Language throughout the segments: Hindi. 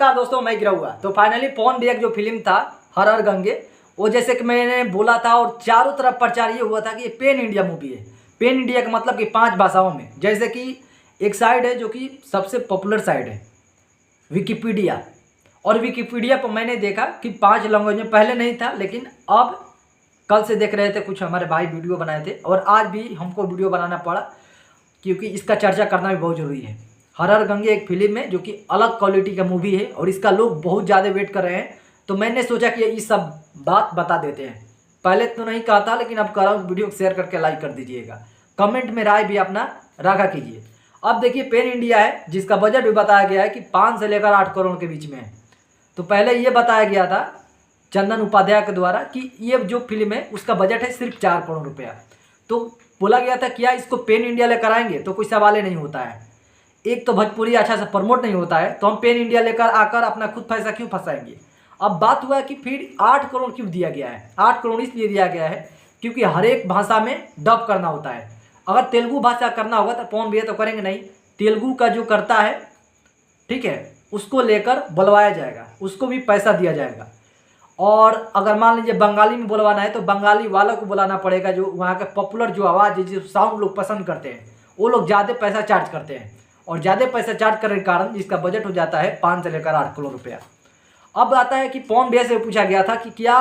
नमस्कार दोस्तों, मैं गिरा हुआ। तो फाइनली पवन बेग जो फिल्म था हर हर गंगे, वो जैसे कि मैंने बोला था और चारों तरफ प्रचार ये हुआ था कि ये पेन इंडिया मूवी है। पेन इंडिया का मतलब कि 5 भाषाओं में। जैसे कि एक साइड है जो कि सबसे पॉपुलर साइड है विकिपीडिया, और विकिपीडिया पर मैंने देखा कि 5 लैंग्वेज में पहले नहीं था, लेकिन अब कल से देख रहे थे कुछ हमारे भाई वीडियो बनाए थे और आज भी हमको वीडियो बनाना पड़ा क्योंकि इसका चर्चा करना भी बहुत ज़रूरी है। हर हर गंगे एक फिल्म है जो कि अलग क्वालिटी का मूवी है और इसका लोग बहुत ज़्यादा वेट कर रहे हैं। तो मैंने सोचा कि ये सब बात बता देते हैं। पहले तो नहीं कहा था, लेकिन अब कह रहा हूँ, वीडियो को शेयर करके लाइक कर दीजिएगा, कमेंट में राय भी अपना रखा कीजिए। अब देखिए, पेन इंडिया है जिसका बजट भी बताया गया है कि 5 से लेकर 8 करोड़ के बीच में है। तो पहले ये बताया गया था चंदन उपाध्याय के द्वारा कि ये जो फिल्म है उसका बजट है सिर्फ 4 करोड़ रुपया। तो बोला गया था क्या इसको पेन इंडिया लेकर आएंगे, तो कोई सवाल ही नहीं होता है। एक तो भोजपुरी अच्छा से प्रमोट नहीं होता है, तो हम पेन इंडिया लेकर आकर अपना खुद पैसा क्यों फंसाएंगे। अब बात हुआ है कि फिर 8 करोड़ क्यों दिया गया है। 8 करोड़ इसलिए दिया गया है क्योंकि हर एक भाषा में डब करना होता है। अगर तेलुगु भाषा करना होगा तो पवन भैया तो करेंगे नहीं, तेलुगु का जो करता है, ठीक है, उसको लेकर बुलवाया जाएगा, उसको भी पैसा दिया जाएगा। और अगर मान लीजिए बंगाली में बुलवाना है तो बंगाली वालों को बुलाना पड़ेगा, जो वहाँ के पॉपुलर जो आवाज़ है, जो साउंड लोग पसंद करते हैं, वो लोग ज़्यादा पैसा चार्ज करते हैं। और ज़्यादा पैसा चार्ज करने के कारण इसका बजट हो जाता है 5 से लेकर 8 करोड़ रुपया। अब आता है कि पवन भैया से पूछा गया था कि क्या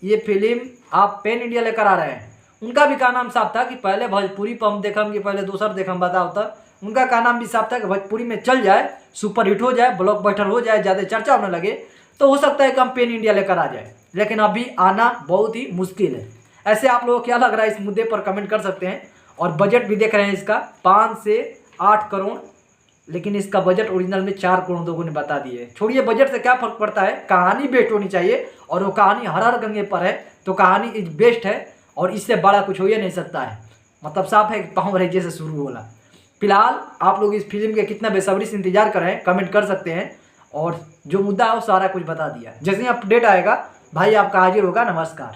ये फिल्म आप पेन इंडिया लेकर आ रहे हैं। उनका भी का नाम साफ था कि पहले भोजपुरी पर हम देखम कि पहले दूसर देखम बताओ था। उनका का नाम भी साफ था कि भोजपुरी में चल जाए, सुपर हिट हो जाए, ब्लॉकबस्टर हो जाए, ज़्यादा चर्चा होने लगे, तो हो सकता है कि हम पेन इंडिया लेकर आ जाए। लेकिन अभी आना बहुत ही मुश्किल है। ऐसे आप लोगों को क्या लग रहा है इस मुद्दे पर कमेंट कर सकते हैं। और बजट भी देख रहे हैं इसका 5 से 8 करोड़, लेकिन इसका बजट ओरिजिनल में 4 करोड़ लोगों ने बता दिए। छोड़िए बजट से क्या फर्क पड़ता है, कहानी बेस्ट होनी चाहिए और वो कहानी हर हर गंगे पर है, तो कहानी इज बेस्ट है और इससे बड़ा कुछ हो ही नहीं सकता है। मतलब साफ है कि पाँव रेजे से शुरू होला। फिलहाल आप लोग इस फिल्म के कितना बेसब्री से इंतजार कर रहे हैं कमेंट कर सकते हैं। और जो मुद्दा है वो सारा कुछ बता दिया। जैसे ही अपडेट आएगा भाई आपका हाजिर होगा। नमस्कार।